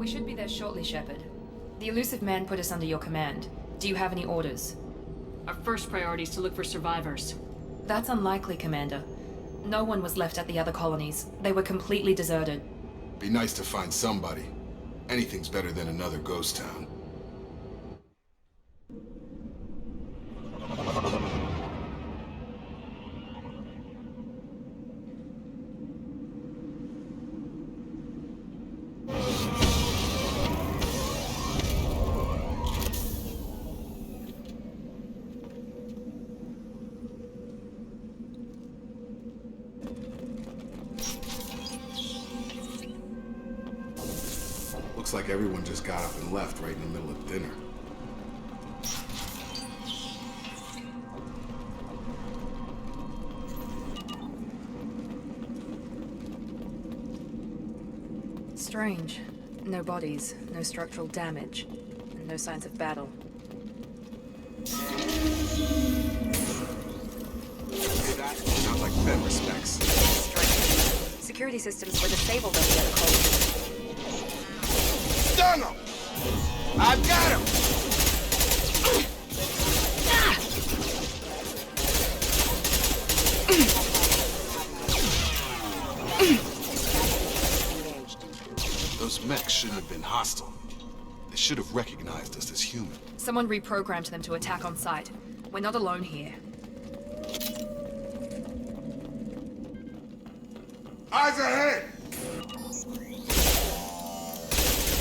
should be there shortly, Shepard. The elusive man put us under your command. Do you have any orders? Our first priority is to look for survivors. That's unlikely, Commander. No one was left at the other colonies. They were completely deserted. Be nice to find somebody. Anything's better than another ghost town. Looks like everyone just got up and left right in the middle of dinner. Strange. No bodies, no structural damage, and no signs of battle. That sounds like Ben respects. Strange. Security systems were disabled on the other colonies. Done him! I've got him! Those mechs shouldn't have been hostile. They should have recognized us as human. Someone reprogrammed them to attack on sight. We're not alone here. Eyes ahead!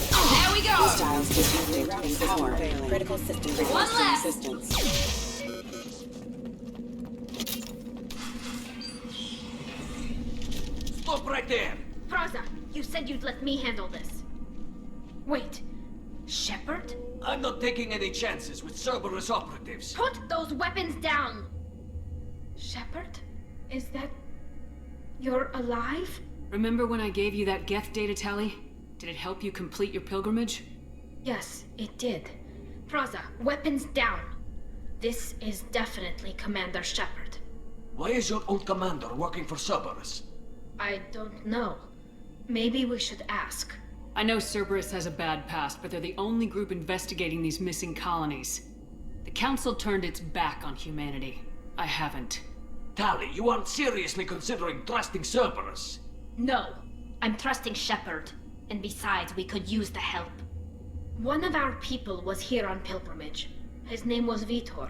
There we go! Hostiles detected in power. Critical system. One left! Assistance. Stop right there! Praza, you said you'd let me handle this. Wait, Shepard? I'm not taking any chances with Cerberus operatives. Put those weapons down! Shepard? Is that... you're alive? Remember when I gave you that Geth data tally? Did it help you complete your pilgrimage? Yes, it did. Praza, weapons down. This is definitely Commander Shepard. Why is your old commander working for Cerberus? I don't know. Maybe we should ask. I know Cerberus has a bad past, but they're the only group investigating these missing colonies. The Council turned its back on humanity. I haven't. Tali, you aren't seriously considering trusting Cerberus? No, I'm trusting Shepard. And besides, we could use the help. One of our people was here on pilgrimage. His name was Vitor.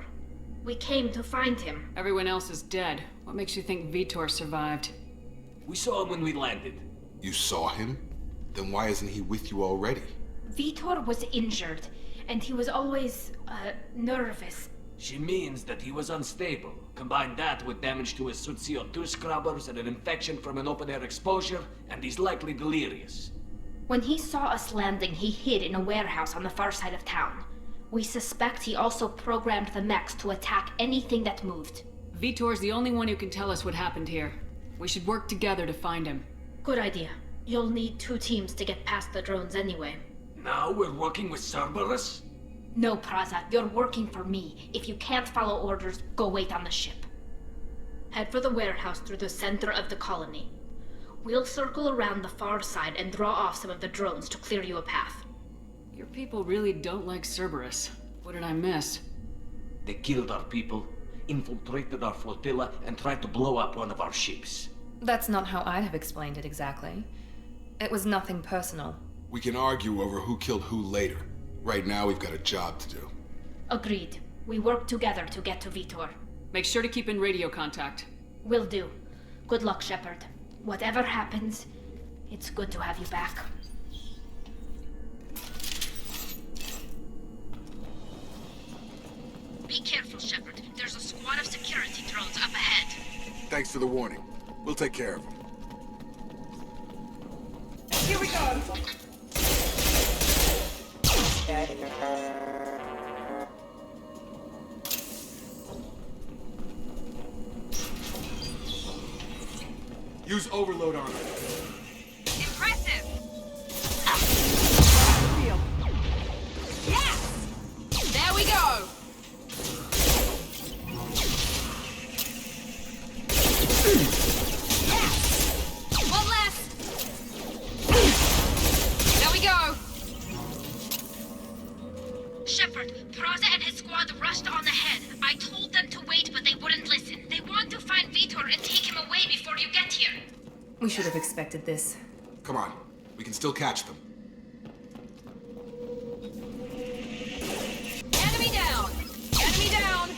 We came to find him. Everyone else is dead. What makes you think Vitor survived? We saw him when we landed. You saw him? Then why isn't he with you already? Vitor was injured, and he was always, nervous. She means that he was unstable. Combine that with damage to his suit CO2 scrubbers and an infection from an open-air exposure, and he's likely delirious. When he saw us landing, he hid in a warehouse on the far side of town. We suspect he also programmed the mechs to attack anything that moved. Vitor's the only one who can tell us what happened here. We should work together to find him. Good idea. You'll need 2 teams to get past the drones anyway. Now we're working with Cerberus? No, Praza, you're working for me. If you can't follow orders, go wait on the ship. Head for the warehouse through the center of the colony. We'll circle around the far side and draw off some of the drones to clear you a path. Your people really don't like Cerberus. What did I miss? They killed our people, infiltrated our flotilla, and tried to blow up one of our ships. That's not how I'd have explained it exactly. It was nothing personal. We can argue over who killed who later. Right now, we've got a job to do. Agreed. We work together to get to Vitor. Make sure to keep in radio contact. Will do. Good luck, Shepard. Whatever happens, it's good to have you back. Be careful, Shepard. There's a squad of security drones up ahead. Thanks for the warning. We'll take care of them. Here we go. Use overload on it. Impressive! Yes! There we go! Yes! One less! There we go! Praza and his squad rushed on ahead. I told them to wait, but they wouldn't listen. They want to find Vitor and take him away before you get here. We should have expected this. Come on. We can still catch them. Enemy down! Enemy down!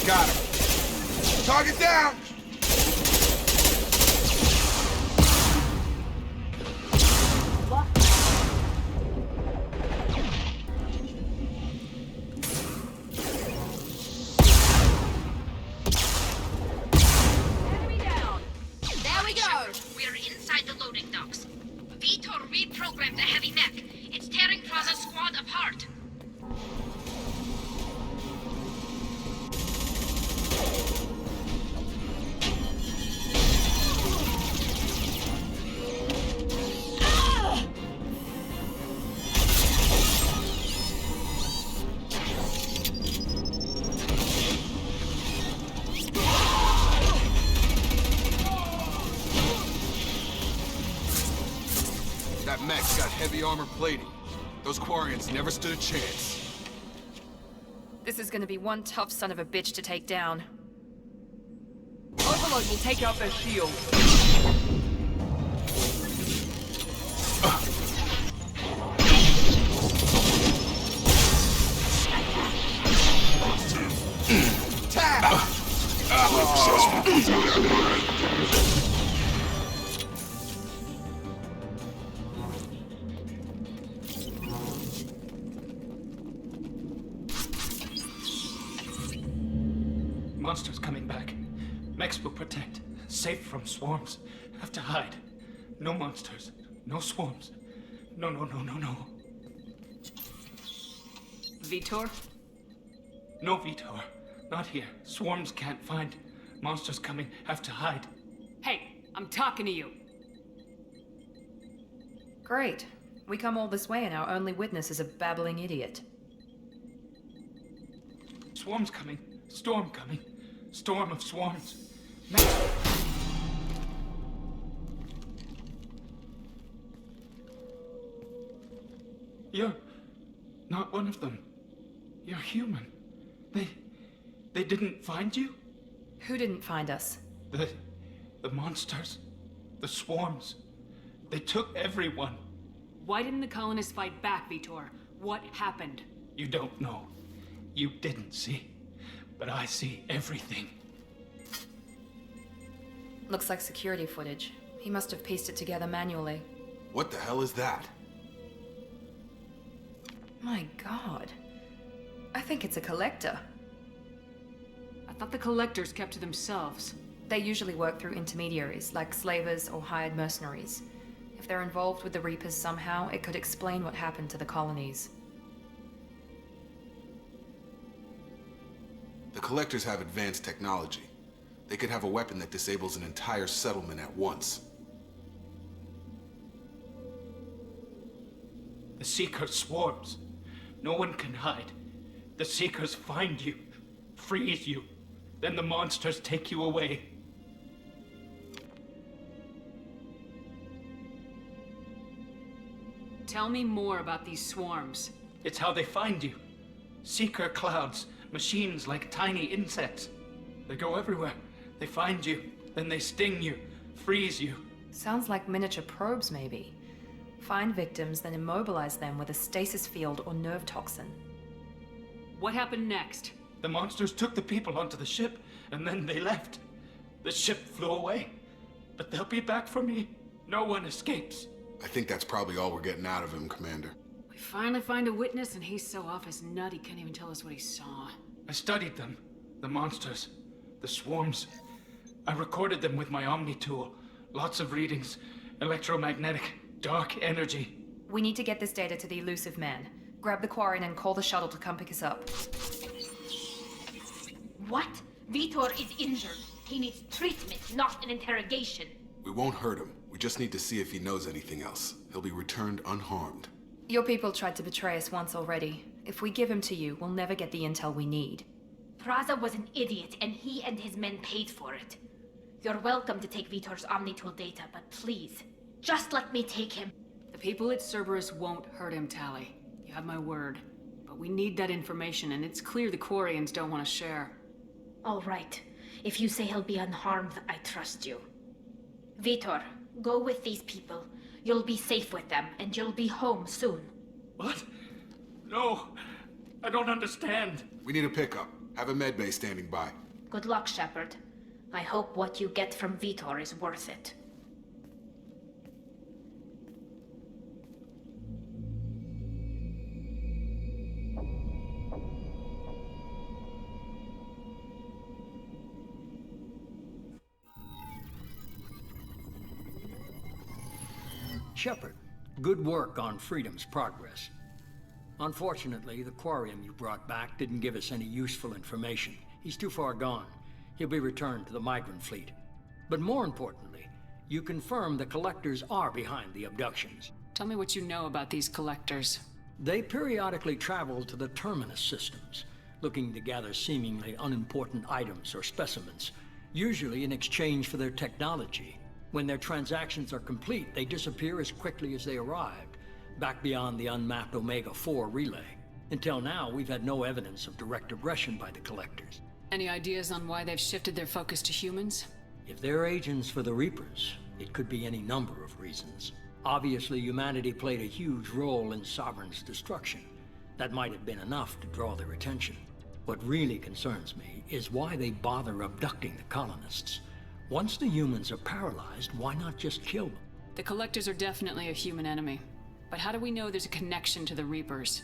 Got him. Target down! Reprogrammed the heavy mech. It's tearing Praza's squad apart. That mech's got heavy armor plating. Those quarians never stood a chance. This is gonna be one tough son of a bitch to take down. Overload will take out their shield. Monsters coming back. Mechs will protect. Safe from swarms. Have to hide. No monsters. No swarms. No. Vitor? No Vitor. Not here. Swarms can't find. Monsters coming. Have to hide. Hey, I'm talking to you. Great. We come all this way and our only witness is a babbling idiot. Swarms coming. Storm coming. Storm of swarms. Mechs. You're not one of them. You're human. They didn't find you? Who didn't find us? The monsters. The swarms. They took everyone. Why didn't the colonists fight back, Vitor? What happened? You don't know. You didn't see. But I see everything. Looks like security footage. He must have pieced it together manually. What the hell is that? My god. I think it's a collector. I thought the collectors kept to themselves. They usually work through intermediaries, like slavers or hired mercenaries. If they're involved with the Reapers somehow, it could explain what happened to the colonies. The collectors have advanced technology. They could have a weapon that disables an entire settlement at once. The Seeker swarms. No one can hide. The Seekers find you, freeze you. Then the monsters take you away. Tell me more about these swarms. It's how they find you. Seeker clouds, machines like tiny insects. They go everywhere. They find you, then they sting you, freeze you. Sounds like miniature probes, maybe. Find victims, then immobilize them with a stasis field or nerve toxin. What happened next? The monsters took the people onto the ship, and then they left. The ship flew away. But they'll be back for me. No one escapes. I think that's probably all we're getting out of him, Commander. We finally find a witness and he's so off his nut he can't even tell us what he saw. I studied them. The monsters. The swarms. I recorded them with my Omni tool. Lots of readings. Electromagnetic. Dark energy. We need to get this data to the elusive man. Grab the quarian and call the shuttle to come pick us up. What? Vitor is injured. He needs treatment, not an interrogation. We won't hurt him. We just need to see if he knows anything else. He'll be returned unharmed. Your people tried to betray us once already. If we give him to you, we'll never get the intel we need. Praza was an idiot, and he and his men paid for it. You're welcome to take Vitor's Omnitool data, but please, just let me take him. The people at Cerberus won't hurt him, Tali. You have my word. but we need that information, and it's clear the quarians don't want to share. All right. If you say he'll be unharmed, I trust you. Vitor, go with these people. You'll be safe with them, and you'll be home soon. What? No, I don't understand. We need a pickup. Have a med bay standing by. Good luck, Shepard. I hope what you get from Vitor is worth it. Shepard, good work on Freedom's progress. Unfortunately, the quarian you brought back didn't give us any useful information. He's too far gone. He'll be returned to the migrant fleet. But more importantly, you confirm the collectors are behind the abductions. Tell me what you know about these collectors. They periodically travel to the terminus systems, looking to gather seemingly unimportant items or specimens, usually in exchange for their technology. When their transactions are complete, they disappear as quickly as they arrived, back beyond the unmapped Omega-4 relay. Until now, we've had no evidence of direct aggression by the collectors. Any ideas on why they've shifted their focus to humans? If they're agents for the Reapers, it could be any number of reasons. Obviously, humanity played a huge role in Sovereign's destruction. That might have been enough to draw their attention. What really concerns me is why they bother abducting the colonists. Once the humans are paralyzed, why not just kill them? The collectors are definitely a human enemy. But how do we know there's a connection to the Reapers?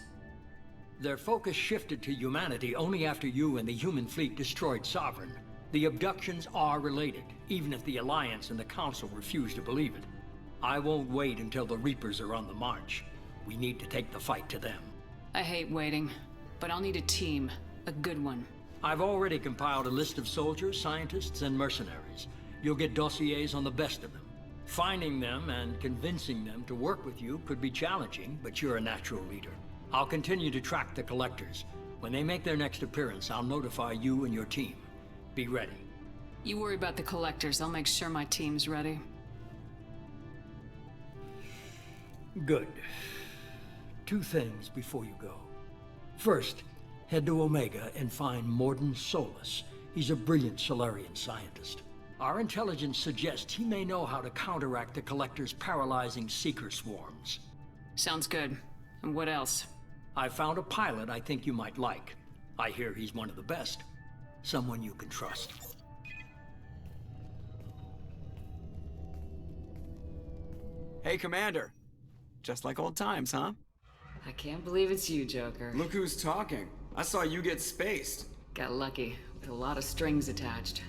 Their focus shifted to humanity only after you and the human fleet destroyed Sovereign. The abductions are related, even if the Alliance and the Council refuse to believe it. I won't wait until the Reapers are on the march. We need to take the fight to them. I hate waiting, but I'll need a team. A good one. I've already compiled a list of soldiers, scientists, and mercenaries. You'll get dossiers on the best of them. Finding them and convincing them to work with you could be challenging, but you're a natural leader. I'll continue to track the collectors. When they make their next appearance, I'll notify you and your team. Be ready. You worry about the collectors. I'll make sure my team's ready. Good. 2 things before you go. First, head to Omega and find Morden Solus. He's a brilliant Solarian scientist. Our intelligence suggests he may know how to counteract the collector's paralyzing seeker swarms. Sounds good. And what else? I found a pilot I think you might like. I hear he's one of the best. Someone you can trust. Hey, Commander. Just like old times, huh? I can't believe it's you, Joker. Look who's talking. I saw you get spaced. Got lucky, with a lot of strings attached.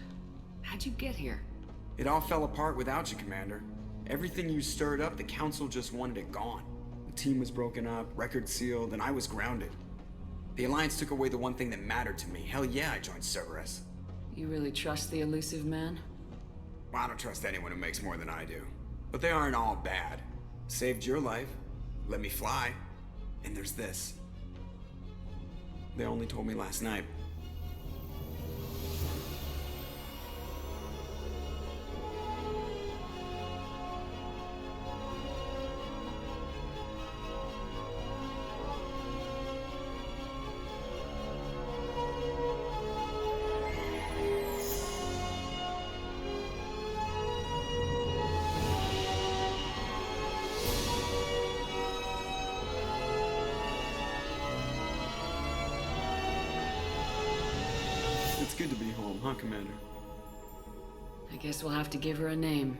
How'd you get here? It all fell apart without you, Commander. Everything you stirred up, the Council just wanted it gone. The team was broken up, record sealed, and I was grounded. The Alliance took away the one thing that mattered to me. Hell yeah, I joined Cerberus. You really trust the elusive man? Well, I don't trust anyone who makes more than I do. But they aren't all bad. Saved your life, let me fly, and there's this. They only told me last night. It's good to be home, huh, Commander? I guess we'll have to give her a name.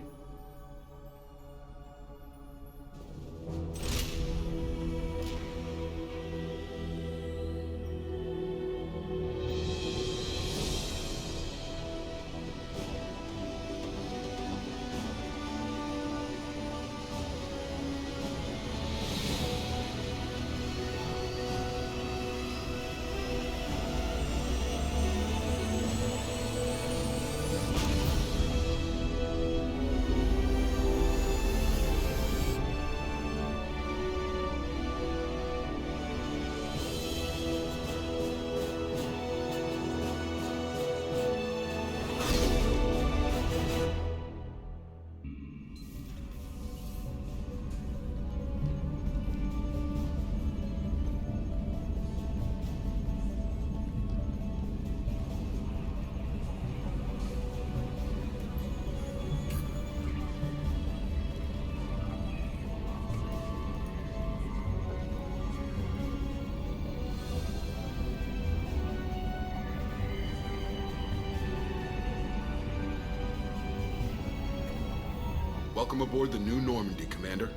Welcome aboard the new Normandy, Commander.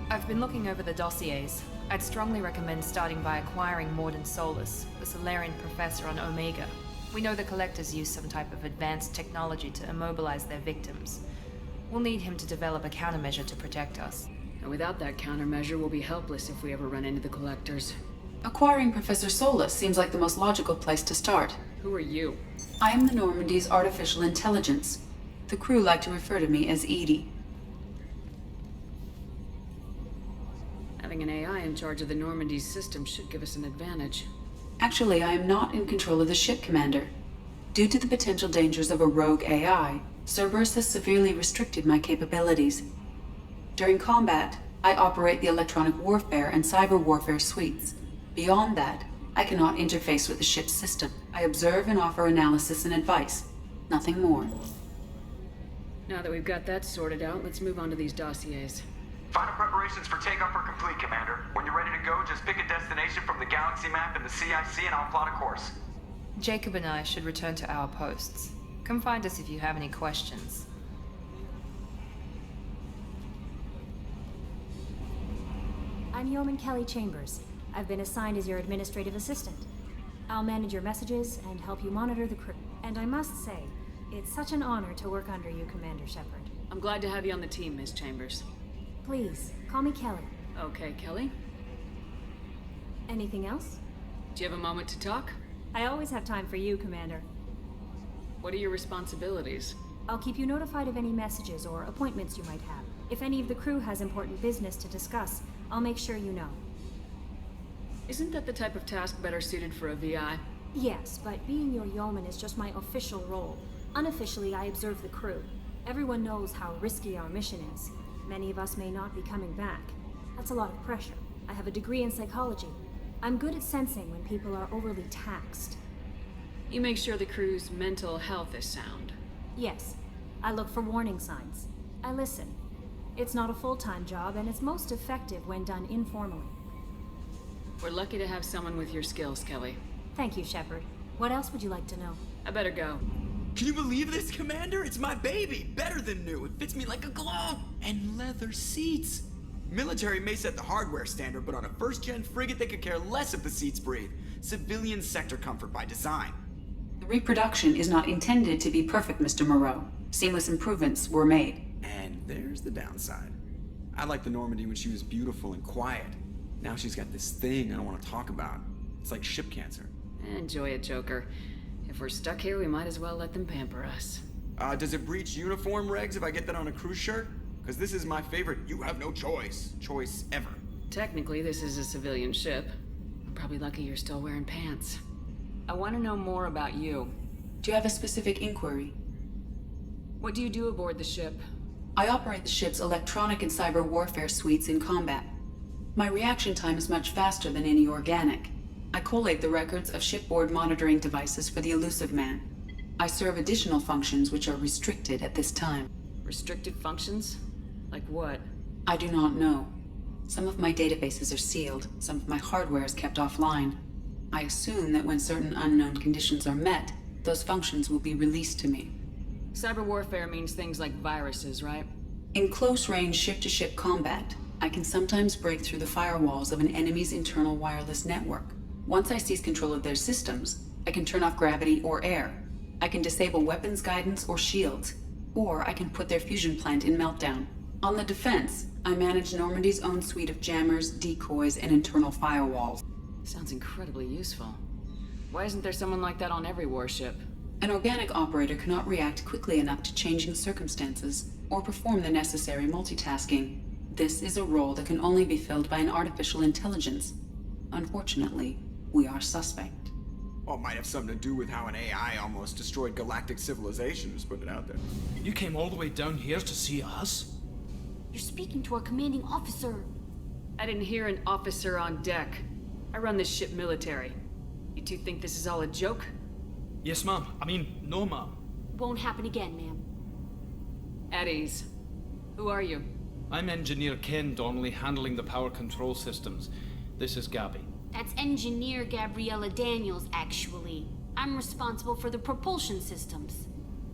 I've been looking over the dossiers. I'd strongly recommend starting by acquiring Morden Solus, the Solarian professor on Omega. We know the Collectors use some type of advanced technology to immobilize their victims. We'll need him to develop a countermeasure to protect us. And without that countermeasure, we'll be helpless if we ever run into the Collectors. Acquiring Professor Solus seems like the most logical place to start. Who are you? I am the Normandy's artificial intelligence. The crew like to refer to me as Edie. Having an AI in charge of the Normandy's system should give us an advantage. Actually, I am not in control of the ship, Commander. Due to the potential dangers of a rogue AI, Cerberus has severely restricted my capabilities. During combat, I operate the electronic warfare and cyber warfare suites. Beyond that, I cannot interface with the ship's system. I observe and offer analysis and advice. Nothing more. Now that we've got that sorted out, let's move on to these dossiers. Final preparations for takeoff are complete, Commander. When you're ready to go, just pick a destination from the galaxy map in the CIC and I'll plot a course. Jacob and I should return to our posts. Come find us if you have any questions. I'm Yeoman Kelly Chambers. I've been assigned as your administrative assistant. I'll manage your messages and help you monitor the crew. And I must say, it's such an honor to work under you, Commander Shepard. I'm glad to have you on the team, Ms. Chambers. Please, call me Kelly. Okay, Kelly. Anything else? Do you have a moment to talk? I always have time for you, Commander. What are your responsibilities? I'll keep you notified of any messages or appointments you might have. If any of the crew has important business to discuss, I'll make sure you know. Isn't that the type of task better suited for a VI? Yes, but being your yeoman is just my official role. Unofficially, I observe the crew. Everyone knows how risky our mission is. Many of us may not be coming back. That's a lot of pressure. I have a degree in psychology. I'm good at sensing when people are overly taxed. You make sure the crew's mental health is sound. Yes. I look for warning signs. I listen. It's not a full-time job, and it's most effective when done informally. We're lucky to have someone with your skills, Kelly. Thank you, Shepard. What else would you like to know? I better go. Can you believe this, Commander? It's my baby! Better than new. It fits me like a glove! And leather seats! Military may set the hardware standard, but on a first-gen frigate they could care less if the seats breathe. Civilian sector comfort by design. The reproduction is not intended to be perfect, Mr. Moreau. Seamless improvements were made. And there's the downside. I liked the Normandy when she was beautiful and quiet. Now she's got this thing I don't want to talk about. It's like ship cancer. Enjoy it, Joker. If we're stuck here, we might as well let them pamper us. Does it breach uniform regs if I get that on a cruise shirt? Because this is my favorite you have no choice ever. Technically, this is a civilian ship. I'm probably lucky you're still wearing pants. I want to know more about you. Do you have a specific inquiry? What do you do aboard the ship? I operate the ship's electronic and cyber warfare suites in combat. My reaction time is much faster than any organic. I collate the records of shipboard monitoring devices for the elusive man. I serve additional functions which are restricted at this time. Restricted functions? Like what? I do not know. Some of my databases are sealed, some of my hardware is kept offline. I assume that when certain unknown conditions are met, those functions will be released to me. Cyber warfare means things like viruses, right? In close-range ship-to-ship combat, I can sometimes break through the firewalls of an enemy's internal wireless network. Once I seize control of their systems, I can turn off gravity or air. I can disable weapons guidance or shields, or I can put their fusion plant in meltdown. On the defense, I manage Normandy's own suite of jammers, decoys, and internal firewalls. Sounds incredibly useful. Why isn't there someone like that on every warship? An organic operator cannot react quickly enough to changing circumstances, or perform the necessary multitasking. This is a role that can only be filled by an artificial intelligence. Unfortunately, we are suspect. Well, it might have something to do with how an AI almost destroyed galactic civilization, just put it out there. You came all the way down here to see us? You're speaking to our commanding officer. I didn't hear an officer on deck. I run this ship military. You two think this is all a joke? Yes, ma'am. No, ma'am. Won't happen again, ma'am. At ease. Who are you? I'm Engineer Ken Donnelly, handling the power control systems. This is Gabbi. That's Engineer Gabriella Daniels, actually. I'm responsible for the propulsion systems.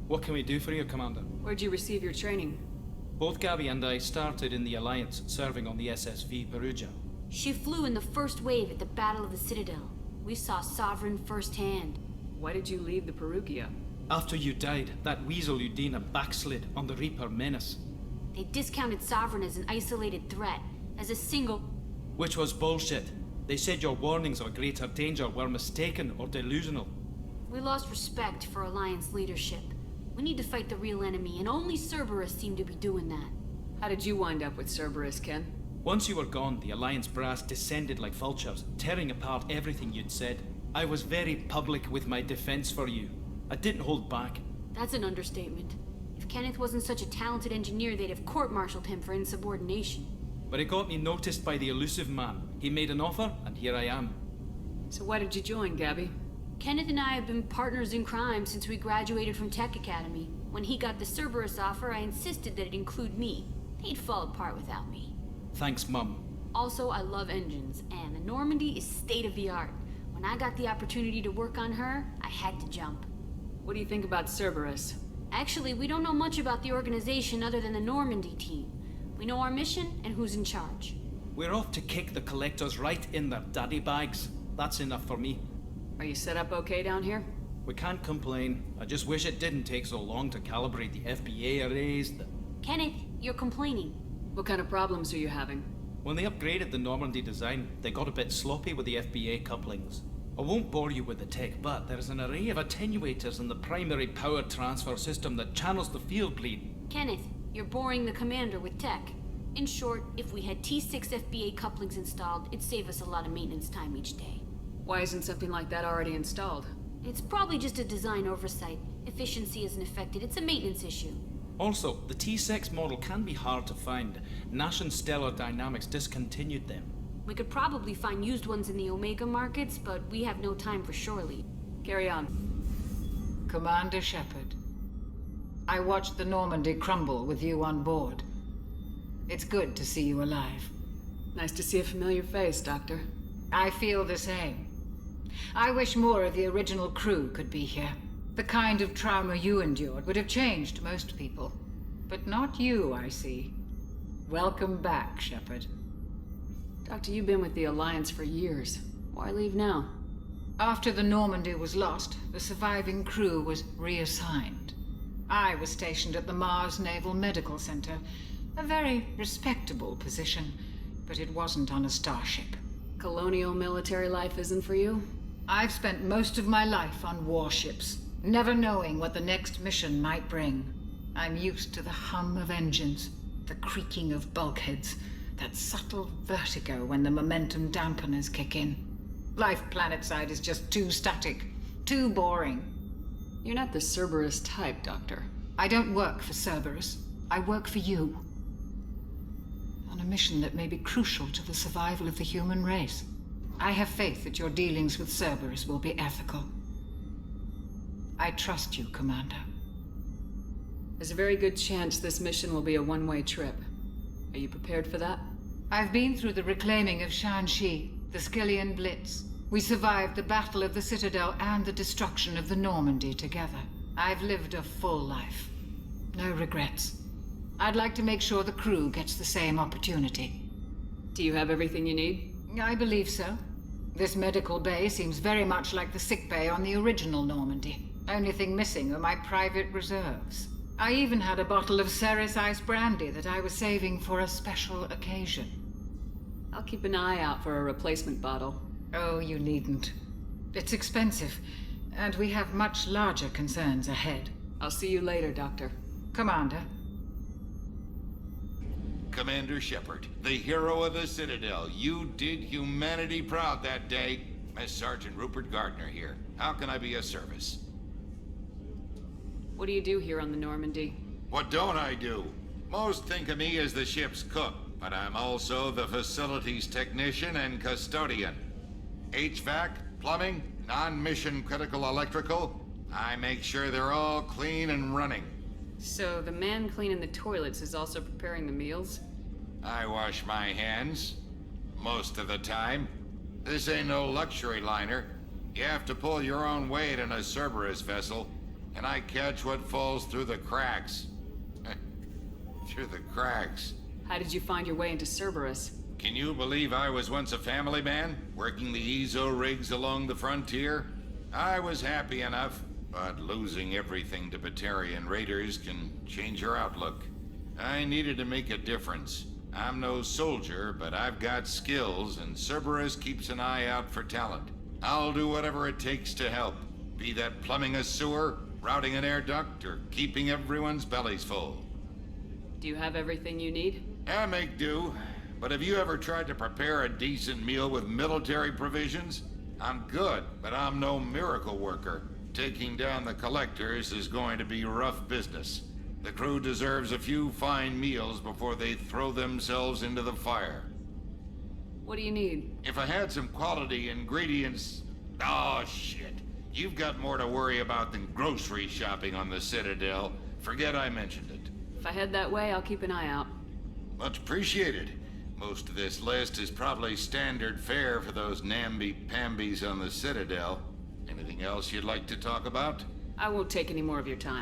What can we do for you, Commander? Where'd you receive your training? Both Gabbi and I started in the Alliance, serving on the SSV Perugia. She flew in the first wave at the Battle of the Citadel. We saw Sovereign firsthand. Why did you leave the Perugia? After you died, that weasel Udina backslid on the Reaper menace. They discounted Sovereign as an isolated threat, as a single... Which was bullshit. They said your warnings of greater danger were mistaken or delusional. We lost respect for Alliance leadership. We need to fight the real enemy, and only Cerberus seemed to be doing that. How did you wind up with Cerberus, Ken? Once you were gone, the Alliance brass descended like vultures, tearing apart everything you'd said. I was very public with my defense for you. I didn't hold back. That's an understatement. If Kenneth wasn't such a talented engineer, they'd have court-martialed him for insubordination. But it got me noticed by the elusive man. He made an offer, and here I am. So why did you join, Gabbi? Kenneth and I have been partners in crime since we graduated from Tech Academy. When he got the Cerberus offer, I insisted that it include me. He'd fall apart without me. Thanks, Mum. Also, I love engines, and the Normandy is state-of-the-art. When I got the opportunity to work on her, I had to jump. What do you think about Cerberus? Actually, we don't know much about the organization other than the Normandy team. We know our mission and who's in charge. We're off to kick the Collectors right in their daddy bags. That's enough for me. Are you set up okay down here? We can't complain. I just wish it didn't take so long to calibrate the FBA arrays. Kenneth, you're complaining. What kind of problems are you having? When they upgraded the Normandy design, they got a bit sloppy with the FBA couplings. I won't bore you with the tech, but there's an array of attenuators in the primary power transfer system that channels the field bleed. Kenneth, you're boring the commander with tech. In short, if we had T6 FBA couplings installed, it'd save us a lot of maintenance time each day. Why isn't something like that already installed? It's probably just a design oversight. Efficiency isn't affected. It's a maintenance issue. Also, the T6 model can be hard to find. Nash and Stellar Dynamics discontinued them. We could probably find used ones in the Omega markets, but we have no time for shore leave. Carry on. Commander Shepard, I watched the Normandy crumble with you on board. It's good to see you alive. Nice to see a familiar face, Doctor. I feel the same. I wish more of the original crew could be here. The kind of trauma you endured would have changed most people. But not you, I see. Welcome back, Shepard. Doctor, you've been with the Alliance for years. Why leave now? After the Normandy was lost, the surviving crew was reassigned. I was stationed at the Mars Naval Medical Center. A very respectable position, but it wasn't on a starship. Colonial military life isn't for you? I've spent most of my life on warships, never knowing what the next mission might bring. I'm used to the hum of engines, the creaking of bulkheads, that subtle vertigo when the momentum dampeners kick in. Life planetside is just too static, too boring. You're not the Cerberus type, Doctor. I don't work for Cerberus. I work for you. On a mission that may be crucial to the survival of the human race. I have faith that your dealings with Cerberus will be ethical. I trust you, Commander. There's a very good chance this mission will be a one-way trip. Are you prepared for that? I've been through the reclaiming of Shanxi, the Skillian Blitz. We survived the Battle of the Citadel and the destruction of the Normandy together. I've lived a full life. No regrets. I'd like to make sure the crew gets the same opportunity. Do you have everything you need? I believe so. This medical bay seems very much like the sick bay on the original Normandy. Only thing missing are my private reserves. I even had a bottle of Ceres Ice brandy that I was saving for a special occasion. I'll keep an eye out for a replacement bottle. Oh, you needn't. It's expensive, and we have much larger concerns ahead. I'll see you later, Doctor. Commander. Commander Shepard, the hero of the Citadel. You did humanity proud that day. Master Sergeant Rupert Gardner here. How can I be of service? What do you do here on the Normandy? What don't I do? Most think of me as the ship's cook, but I'm also the facilities technician and custodian. HVAC, plumbing, non-mission critical electrical. I make sure they're all clean and running. So the man cleaning the toilets is also preparing the meals? I wash my hands. Most of the time. This ain't no luxury liner. You have to pull your own weight in a Cerberus vessel. and I catch what falls through the cracks. Through the cracks. How did you find your way into Cerberus? Can you believe I was once a family man, working the EZO rigs along the frontier? I was happy enough, but losing everything to Batarian raiders can change your outlook. I needed to make a difference. I'm no soldier, but I've got skills, and Cerberus keeps an eye out for talent. I'll do whatever it takes to help, be that plumbing a sewer, routing an air duct, or keeping everyone's bellies full. Do you have everything you need? I make do, but have you ever tried to prepare a decent meal with military provisions? I'm good, but I'm no miracle worker. Taking down the collectors is going to be rough business. The crew deserves a few fine meals before they throw themselves into the fire. What do you need? If I had some quality ingredients... Oh, shit. You've got more to worry about than grocery shopping on the Citadel. Forget I mentioned it. If I head that way, I'll keep an eye out. Much appreciated. Most of this list is probably standard fare for those namby-pambies on the Citadel. Anything else you'd like to talk about? I won't take any more of your time.